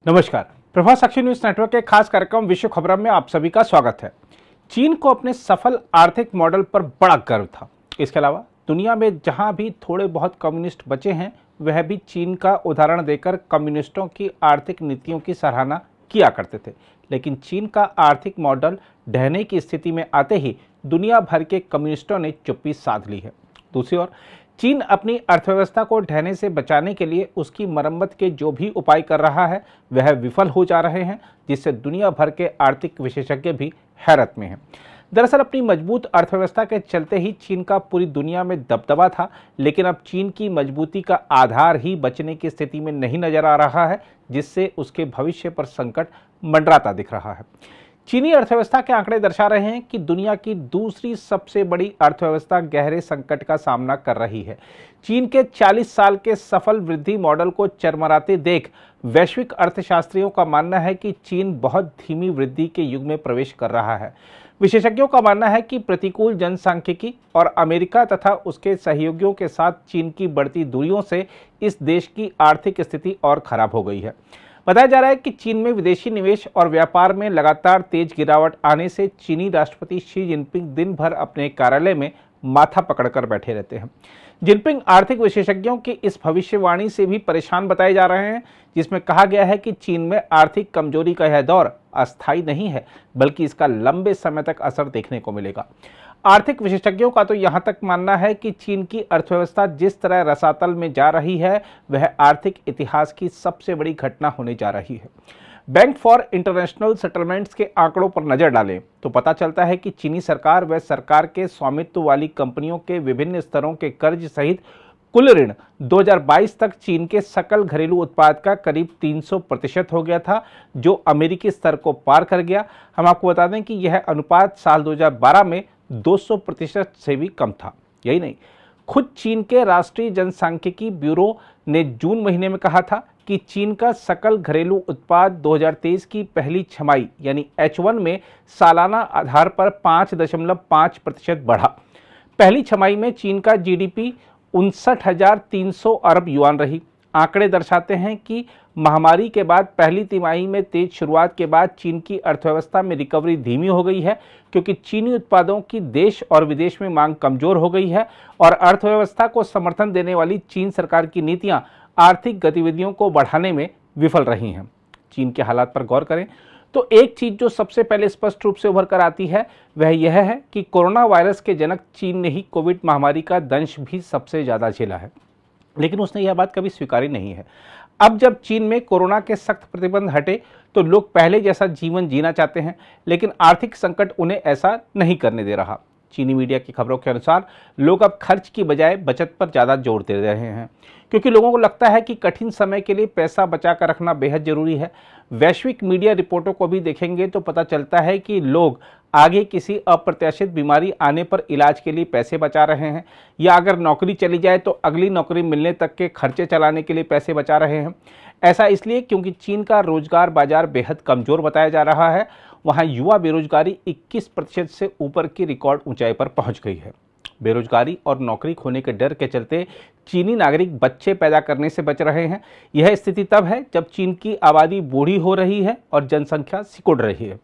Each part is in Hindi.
नमस्कार। प्रभात साक्षी न्यूज नेटवर्क के खास कार्यक्रम विश्व खबरों में आप सभी का स्वागत है। चीन को अपने सफल आर्थिक मॉडल पर बड़ा गर्व था। इसके अलावा दुनिया में जहां भी थोड़े बहुत कम्युनिस्ट बचे हैं, वह भी चीन का उदाहरण देकर कम्युनिस्टों की आर्थिक नीतियों की सराहना किया करते थे। लेकिन चीन का आर्थिक मॉडल ढहने की स्थिति में आते ही दुनिया भर के कम्युनिस्टों ने चुप्पी साध ली है। दूसरी ओर चीन अपनी अर्थव्यवस्था को ढहने से बचाने के लिए उसकी मरम्मत के जो भी उपाय कर रहा है वह विफल हो जा रहे हैं, जिससे दुनिया भर के आर्थिक विशेषज्ञ भी हैरत में हैं। दरअसल अपनी मजबूत अर्थव्यवस्था के चलते ही चीन का पूरी दुनिया में दबदबा था, लेकिन अब चीन की मजबूती का आधार ही बचने की स्थिति में नहीं नजर आ रहा है, जिससे उसके भविष्य पर संकट मंडराता दिख रहा है। चीनी अर्थव्यवस्था के आंकड़े दर्शा रहे हैं कि दुनिया की दूसरी सबसे बड़ी अर्थव्यवस्था गहरे संकट का सामना कर रही है। चीन के 40 साल के सफल वृद्धि मॉडल को चरमराते देख वैश्विक अर्थशास्त्रियों का मानना है कि चीन बहुत धीमी वृद्धि के युग में प्रवेश कर रहा है। विशेषज्ञों का मानना है कि प्रतिकूल जनसांख्यिकी और अमेरिका तथा उसके सहयोगियों के साथ चीन की बढ़ती दूरियों से इस देश की आर्थिक स्थिति और खराब हो गई है। बताया जा रहा है कि चीन में विदेशी निवेश और व्यापार में लगातार तेज गिरावट आने से चीनी राष्ट्रपति शी जिनपिंग दिन भर अपने कार्यालय में माथा पकड़कर बैठे रहते हैं। जिनपिंग आर्थिक विशेषज्ञों की इस भविष्यवाणी से भी परेशान बताए जा रहे हैं, जिसमें कहा गया है कि चीन में आर्थिक कमजोरी का यह दौर अस्थायी नहीं है, बल्कि इसका लंबे समय तक असर देखने को मिलेगा। आर्थिक विशेषज्ञों का तो यहां तक मानना है कि चीन की अर्थव्यवस्था जिस तरह रसातल में जा रही है, वह आर्थिक इतिहास की सबसे बड़ी घटना होने जा रही है। बैंक फॉर इंटरनेशनल सेटलमेंट्स के आंकड़ों पर नजर डालें तो पता चलता है कि चीनी सरकार व सरकार के स्वामित्व वाली कंपनियों के विभिन्न स्तरों के कर्ज सहित कुल ऋण 2022 तक चीन के सकल घरेलू उत्पाद का करीब 300% हो गया था, जो अमेरिकी स्तर को पार कर गया। हम आपको बता दें कि यह अनुपात साल 2012 में 200% से भी कम था। यही नहीं, खुद चीन के राष्ट्रीय जनसांख्यिकी ब्यूरो ने जून महीने में कहा था कि चीन का सकल घरेलू उत्पाद 2023 की पहली छमाही यानी H1 में सालाना आधार पर 5.5% बढ़ा। पहली छमाही में चीन का जीडीपी 59,300 अरब युआन रही। आंकड़े दर्शाते हैं कि महामारी के बाद पहली तिमाही में तेज शुरुआत के बाद चीन की अर्थव्यवस्था में रिकवरी धीमी हो गई है, क्योंकि चीनी उत्पादों की देश और विदेश में मांग कमजोर हो गई है और अर्थव्यवस्था को समर्थन देने वाली चीन सरकार की नीतियां आर्थिक गतिविधियों को बढ़ाने में विफल रही हैं। चीन के हालात पर गौर करें तो एक चीज जो सबसे पहले स्पष्ट रूप से उभर कर आती है वह यह है कि कोरोना वायरस के जनक चीन ने ही कोविड महामारी का दंश भी सबसे ज्यादा झेला है, लेकिन उसने यह बात कभी स्वीकारी नहीं है। अब जब चीन में कोरोना के सख्त प्रतिबंध हटे तो लोग पहले जैसा जीवन जीना चाहते हैं, लेकिन आर्थिक संकट उन्हें ऐसा नहीं करने दे रहा। चीनी मीडिया की खबरों के अनुसार लोग अब खर्च की बजाय बचत पर ज़्यादा जोर दे रहे हैं, क्योंकि लोगों को लगता है कि कठिन समय के लिए पैसा बचा कर रखना बेहद जरूरी है। वैश्विक मीडिया रिपोर्टों को भी देखेंगे तो पता चलता है कि लोग आगे किसी अप्रत्याशित बीमारी आने पर इलाज के लिए पैसे बचा रहे हैं, या अगर नौकरी चली जाए तो अगली नौकरी मिलने तक के खर्चे चलाने के लिए पैसे बचा रहे हैं। ऐसा इसलिए क्योंकि चीन का रोजगार बाजार बेहद कमजोर बताया जा रहा है। वहां युवा बेरोजगारी 21% से ऊपर की रिकॉर्ड ऊंचाई पर पहुंच गई है। बेरोजगारी और नौकरी खोने के डर के चलते चीनी नागरिक बच्चे पैदा करने से बच रहे हैं। यह स्थिति तब है जब चीन की आबादी बूढ़ी हो रही है और जनसंख्या सिकुड़ रही है।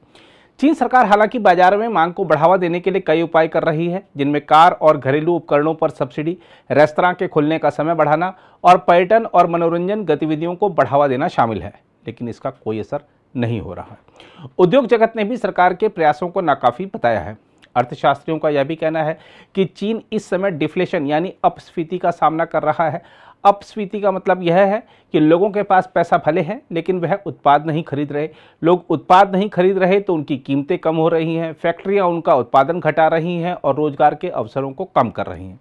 चीन सरकार हालांकि बाजार में मांग को बढ़ावा देने के लिए कई उपाय कर रही है, जिनमें कार और घरेलू उपकरणों पर सब्सिडी, रेस्तरां के खुलने का समय बढ़ाना और पर्यटन और मनोरंजन गतिविधियों को बढ़ावा देना शामिल है, लेकिन इसका कोई असर नहीं हो रहा है। उद्योग जगत ने भी सरकार के प्रयासों को नाकाफी बताया है। अर्थशास्त्रियों का यह भी कहना है कि चीन इस समय डिफ्लेशन यानी अपस्फीति का सामना कर रहा है। अपस्फीति का मतलब यह है कि लोगों के पास पैसा भले है, लेकिन वह उत्पाद नहीं खरीद रहे। लोग उत्पाद नहीं खरीद रहे तो उनकी कीमतें कम हो रही हैं, फैक्ट्रियां उनका उत्पादन घटा रही हैं और रोजगार के अवसरों को कम कर रही हैं।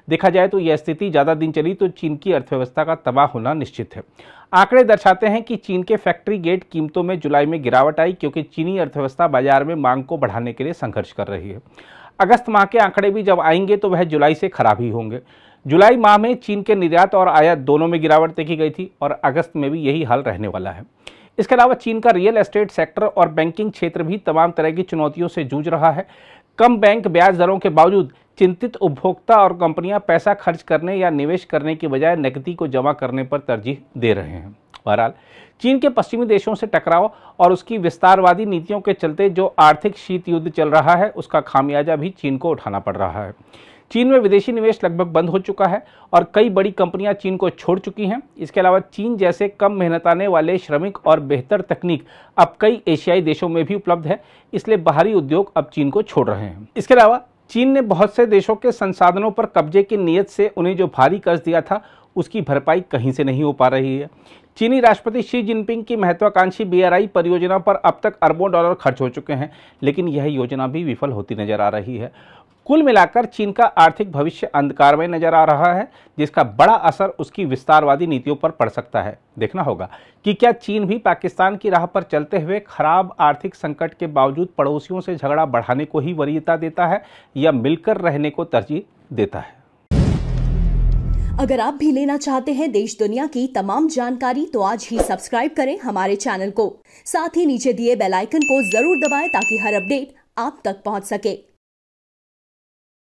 देखा जाए तो यह स्थिति ज़्यादा दिन चली तो चीन की अर्थव्यवस्था का तबाह होना निश्चित है। आंकड़े दर्शाते हैं कि चीन के फैक्ट्री गेट कीमतों में जुलाई में गिरावट आई, क्योंकि चीनी अर्थव्यवस्था बाजार में मांग को बढ़ाने के लिए संघर्ष कर रही है। अगस्त माह के आंकड़े भी जब आएंगे तो वह जुलाई से खराब ही होंगे। जुलाई माह में चीन के निर्यात और आयात दोनों में गिरावट देखी गई थी और अगस्त में भी यही हाल रहने वाला है। इसके अलावा चीन का रियल एस्टेट सेक्टर और बैंकिंग क्षेत्र भी तमाम तरह की चुनौतियों से जूझ रहा है। कम बैंक ब्याज दरों के बावजूद चिंतित उपभोक्ता और कंपनियां पैसा खर्च करने या निवेश करने की बजाय नकदी को जमा करने पर तरजीह दे रहे हैं। बहरहाल चीन के पश्चिमी देशों से टकराव और उसकी विस्तारवादी नीतियों के चलते जो आर्थिक शीत युद्ध चल रहा है उसका खामियाजा भी चीन को उठाना पड़ रहा है। चीन में विदेशी निवेश लगभग बंद हो चुका है और कई बड़ी कंपनियां चीन को छोड़ चुकी हैं। इसके अलावा चीन जैसे कम मेहनताने वाले श्रमिक और बेहतर तकनीक अब कई एशियाई देशों में भी उपलब्ध है, इसलिए बाहरी उद्योग अब चीन को छोड़ रहे हैं। इसके अलावा चीन ने बहुत से देशों के संसाधनों पर कब्जे की नीयत से उन्हें जो भारी कर्ज दिया था उसकी भरपाई कहीं से नहीं हो पा रही है। चीनी राष्ट्रपति शी जिनपिंग की महत्वाकांक्षी BRI परियोजना पर अब तक अरबों डॉलर खर्च हो चुके हैं, लेकिन यह योजना भी विफल होती नजर आ रही है। कुल मिलाकर चीन का आर्थिक भविष्य अंधकारमय नजर आ रहा है, जिसका बड़ा असर उसकी विस्तारवादी नीतियों पर पड़ सकता है। देखना होगा कि क्या चीन भी पाकिस्तान की राह पर चलते हुए खराब आर्थिक संकट के बावजूद पड़ोसियों से झगड़ा बढ़ाने को ही वरीयता देता है या मिलकर रहने को तरजीह देता है। अगर आप भी लेना चाहते हैं देश दुनिया की तमाम जानकारी तो आज ही सब्सक्राइब करें हमारे चैनल को। साथ ही नीचे दिए बेल आइकन को जरूर दबाएं ताकि हर अपडेट आप तक पहुंच सके।